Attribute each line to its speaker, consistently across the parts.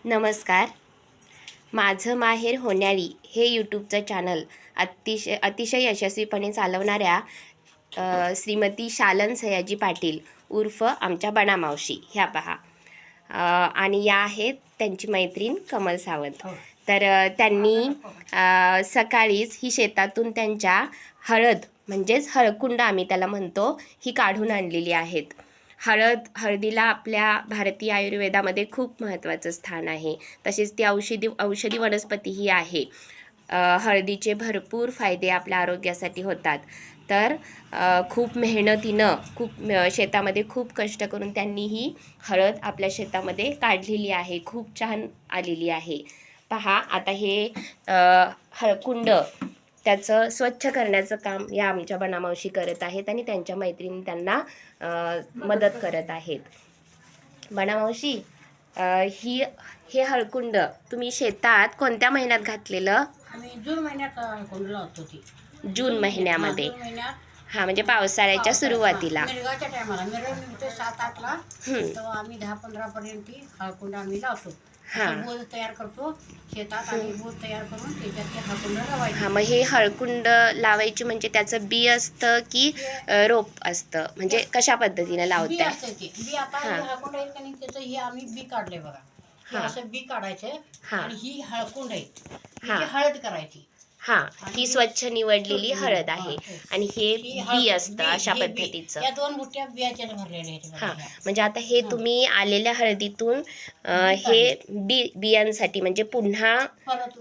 Speaker 1: नमस्कार. माझं माहेर होण्यारी हे यूट्यूबचं चॅनल अतिशय यशस्वीपणे चालवणाऱ्या श्रीमती शालन सयाजी पाटील उर्फ आमच्या बनामावशी ह्या पहा. आणि या आहेत त्यांची मैत्रीण कमल सावंत. तर त्यांनी सकाळीच ही शेतातून त्यांच्या हळद म्हणजेच हळकुंड आम्ही त्याला म्हणतो ही काढून आणलेली आहेत. हळदीला आपल्या भारतीय आयुर्वेदामध्ये खूप महत्त्वाचं स्थान आहे. तसेच ती औषधी वनस्पतीही आहे. हळदीचे भरपूर फायदे आपल्या आरोग्यासाठी होतात. तर खूप मेहनतीनं शेतामध्ये खूप कष्ट करून त्यांनी ही हळद आपल्या शेतामध्ये काढलेली आहे. खूप छान आलेली आहे. पहा आता हे हळकुंड त्याचं स्वच्छ करण्याचं काम या आमच्या बनामावशी करत आहेत आणि त्यांच्या मैत्रिणी त्यांना मदत करत आहेत. बनामावशी, हे हळकुंड तुम्ही शेतात कोणत्या महिन्यात घातलेलं?
Speaker 2: आम्ही जून महिन्यात हळकुंड लावतो. ती
Speaker 1: जून महिन्यामध्ये. हा म्हणजे पावसाळ्याच्या सुरुवातीला.
Speaker 2: मिरगाच्या टायमाला मिरग निघते 7-8ला, तेव्हा आम्ही 10-15 पर्यंत हळकुंड आम्ही लावतो. बोध तयार करतो शेतात आणि बोध तयार करून त्याच्यात ते हळकुंड लावायचे.
Speaker 1: हा, मग हे हळकुंड लावायची म्हणजे त्याचं बी असतं की रोप असतं, म्हणजे कशा पद्धतीने लावताय?
Speaker 2: बी असते ते बी. आता हळकुंड आहे की त्याचं हे आम्ही बी काढले बघा. असं बी काढायचं आणि ही हळकुंड आहे, ही हळद करायची.
Speaker 1: हा, ही स्वच्छ निवडलेली हळद आहे आणि हे बी असतं अशा पद्धतीचं.
Speaker 2: या 2 मोठ्या बियाच्या भरलेल्या आहेत.
Speaker 1: हा, म्हणजे आता हे तुम्ही आलेल्या हळदीतून हे बियांसाठी म्हणजे पुन्हा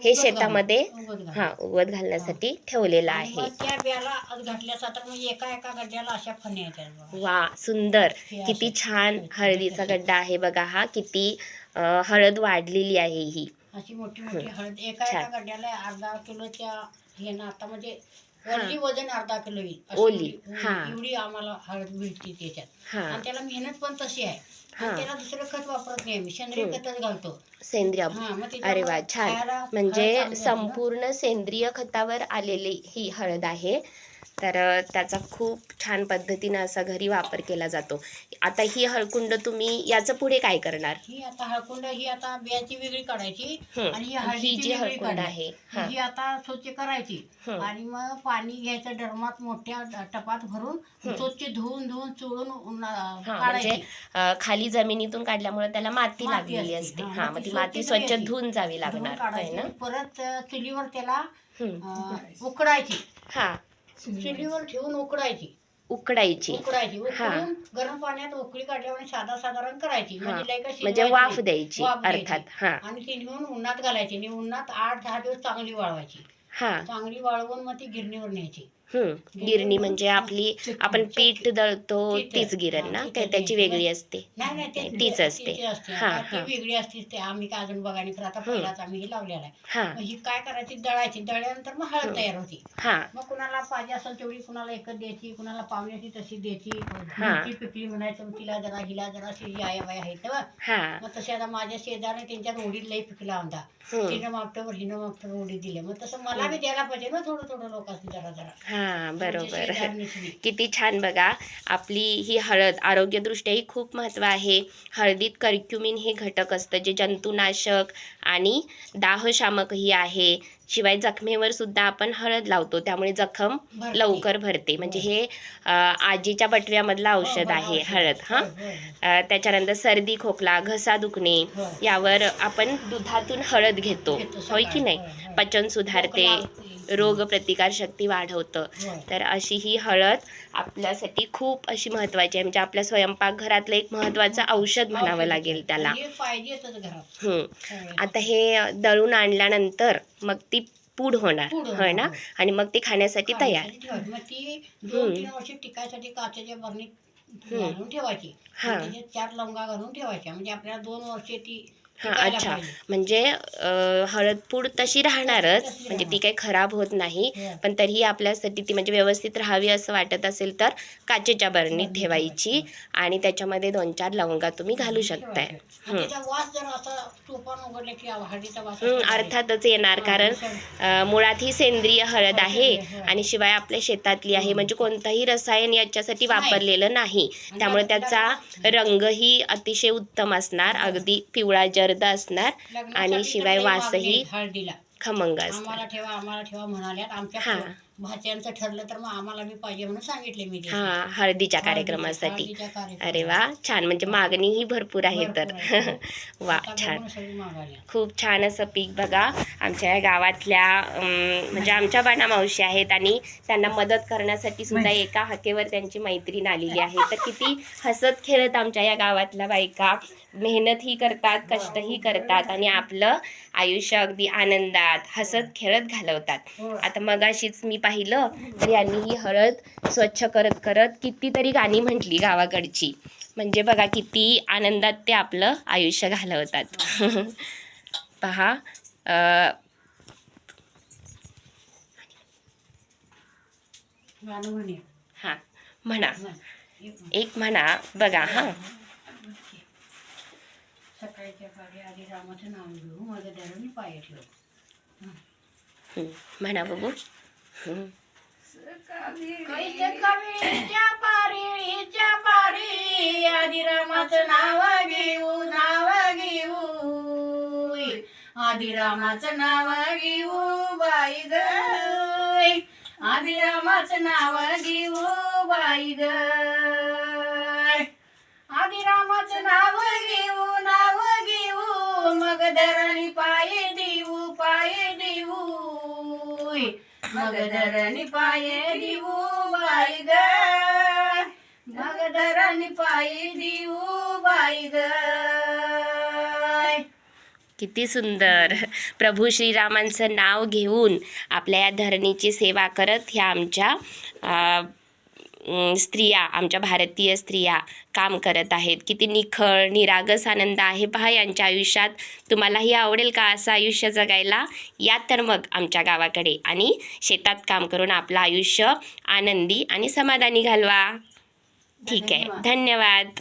Speaker 1: हे शेतामध्ये उगवत घालण्यासाठी ठेवलेलं आहे.
Speaker 2: त्या बियाला घातल्याचा तर म्हणजे एका गड्ड्याला अशा फण्या येतात.
Speaker 1: वा, सुंदर. किती छान हळदीचा गड्डा आहे बघा हा. किती हळद वाढलेली आहे ही.
Speaker 2: अशी मोठी हळद एका गड्ड्याला अर्धा किलोच्या हे ना. आता म्हणजे ओली वजन अर्धा किलो येईल.
Speaker 1: ओली
Speaker 2: एवढी आम्हाला हळद मिळते त्याच्यात. आणि त्याला मेहनत पण तशी आहे. त्याला दुसरं खत वापरत नाही, आम्ही सेंद्रिय खतच घालतो.
Speaker 1: सेंद्रिय. अरे वा, छान. म्हणजे संपूर्ण सेंद्रिय खतावर आलेली ही हळद आहे. तर त्याचा खूप छान पद्धतीनं असा घरी वापर केला जातो. आता ही हळकुंड तुम्ही याचं पुढे काय करणार?
Speaker 2: ही आता हळकुंड ही आता बियाची वेगळी काढायची आणि
Speaker 1: ही जी हळकुंड आहे
Speaker 2: ही आता स्वच्छ करायची आणि मग पाणी घ्यायचं डरमात मोठ्या टपात भरून स्वच्छ धुवून चोळून
Speaker 1: म्हणजे खाली जमिनीतून काढल्यामुळे त्याला माती लागलेली असते. हा, मग ती माती स्वच्छ धुवून जावी लागणार.
Speaker 2: परत चुलीवर त्याला उकडायची.
Speaker 1: हा,
Speaker 2: चुलीवर ठेवून उकडायची.
Speaker 1: उकळून
Speaker 2: गरम पाण्यात उकळी काढल्यावर साधारण करायची.
Speaker 1: म्हणजे वाफ द्यायची अर्थात.
Speaker 2: आणि ती नेऊन उन्हात घालायची आणि उन्हात 8-10 दिवस चांगली वाळवायची. चांगली वाळवून मग ती गिरणीवर न्यायची.
Speaker 1: गिरणी म्हणजे आपली आपण पीठ दळतो तीच गिरण ना? काय त्याची वेगळी असते?
Speaker 2: नाही,
Speaker 1: तीच असते.
Speaker 2: ती वेगळी असते. ते आम्ही काय अजून बघा नाही, आता पहिलाच आम्ही हे लावलेला आहे. ही काय करायची, दळायची. दळल्यानंतर मग हळद तयार होती. मग कुणाला पाहिजे असेल तेवढी कुणाला एकच द्यायची, कुणाला पाहुण्याची तशी द्यायची. पिकली म्हणायचं तिला जरा हिला जरा शिजाया आहेत. मग तसे आता माझ्या शेजारने त्यांच्या रोडीत लई पिकला आमचा. तिनं मापटवर हिनं मापटवर रोडीत दिले. मग तसं मला बी द्यायला पाहिजे ना थोडं लोकांनी जरा.
Speaker 1: हा, बरोबर. किती छान बघा. आपली ही हळद आरोग्यदृष्ट्याही खूप महत्त्व आहे. हळदीत कर्क्युमिन हे घटक असतं जे जंतुनाशक आणि दाहशामकही आहे. शिवाय जखमेवर सुद्धा आपण हळद लावतो, त्यामुळे जखम लवकर भरते. म्हणजे हे आजीच्या बटव्यामधलं औषध आहे हळद. त्याच्यानंतर सर्दी खोकला घसा दुखणे यावर आपण दुधातून हळद घेतो, होय की नाही? पचन सुधारते, रोगप्रतिकारशक्ती वाढवतं. तर अशी ही हळद आपल्यासाठी खूप अशी महत्त्वाची आहे. म्हणजे आपल्या स्वयंपाकघरातलं एक महत्त्वाचं औषध म्हणावं लागेल त्याला. आता हे दळून आणल्यानंतर मग ती पूड होणार, होय ना? आणि मग ती खाण्यासाठी तयार.
Speaker 2: मग ती 2-3 वर्ष टिकायसाठी काचेच्या बरणीत घालून ठेवायची. 4 लवंगा घालून ठेवायच्या, म्हणजे आपल्याला 2 वर्ष ती.
Speaker 1: अच्छा, म्हणजे हळद पूड तशी राहणारच, म्हणजे ती काही खराब होत नाही. पण तरीही आपल्यासाठी ती म्हणजे व्यवस्थित राहावी असं वाटत असेल तर काचेच्या बरणीत ठेवायची आणि त्याच्यामध्ये 2-4 लवंगा तुम्ही घालू शकताय. अर्थातच येणार, कारण मुळात ही सेंद्रिय हळद आहे आणि शिवाय आपल्या शेतातली आहे, म्हणजे कोणतंही रसायन याच्यासाठी वापरलेलं नाही. त्यामुळे त्याचा रंगही अतिशय उत्तम असणार, अगदी पिवळा दर्द असणार
Speaker 2: लग्नासाठी
Speaker 1: आणि
Speaker 2: तर
Speaker 1: शिवाय
Speaker 2: लई
Speaker 1: वासही
Speaker 2: मागणी हळदीला.
Speaker 1: खमंग असणार.
Speaker 2: आम्हाला ठेवा म्हणाल्यात. आमच्या
Speaker 1: हां
Speaker 2: भाच्यांचं ठरलं तर मग आम्हाला बी पाहिजे म्हणून सांगितले मी ते.
Speaker 1: हां हळदीच्या कार्यक्रमासाठी.
Speaker 2: हळदीच्या कार्यक्रमाला.
Speaker 1: अरे वा छान, म्हणजे मागणीही भरपूर आहे तर.
Speaker 2: भरपूर आहे, हो.
Speaker 1: वा
Speaker 2: आता
Speaker 1: छान,
Speaker 2: बघून सगळी मागायला.
Speaker 1: खूप छान असं पीक बघा. आमच्या या गावातल्या म्हणजे आमच्या बाणा मावशी आहेत आणि त्यांना मदत करण्यासाठी सुद्धा एका हाकेवर त्यांची मैत्रीण आलेली आहे. तर किती हसत खेळत आमच्या या गावातल्या बायका मेहनतही करतात, कष्टही करतात आणि आपलं आयुष्य अगदी आनंदात हसत खेळत घालवतात. आता मगाशीच मी पाहिलं तर यांनी ही हळद स्वच्छ करत करत कितीतरी गाणी म्हटली गावाकडची. म्हणजे बघा किती आनंदात ते आपलं आयुष्य घालवतात. पहा हां म्हणा, एक म्हणा बघा. हां
Speaker 2: सकाळच्या काळी आधी रामाचं नाव घेऊ, माझ्या धरून पाय ठेव.
Speaker 1: म्हणा बघू.
Speaker 2: कवीच्या पारी आधी रामाचं नाव घेऊ, आधी रामाचं नाव घेऊ बाई ग, आधी रामाचं नाव घेऊ बाई ग, आधी रामाचं नाव घेऊ मग धरणी पाय देऊ, मग धरणी पाय देऊ बाई ग, मग धरणी पाय देऊ बाई ग.
Speaker 1: किती सुंदर. प्रभू श्रीरामांचं नाव घेऊन आपल्या या धरणीची सेवा करत ह्या आमच्या स्त्रिया, आमच्या भारतीय स्त्रिया काम करत आहेत. किती निखळ निरागस आनंद आहे पहा यांच्या आयुष्यात. तुम्हालाही आवडेल का असं आयुष्य जगायला? या तर मग आमच्या गावाकडे आणि शेतात काम करून आपलं आयुष्य आनंदी आणि समाधानी घालवा. ठीक आहे, धन्यवाद.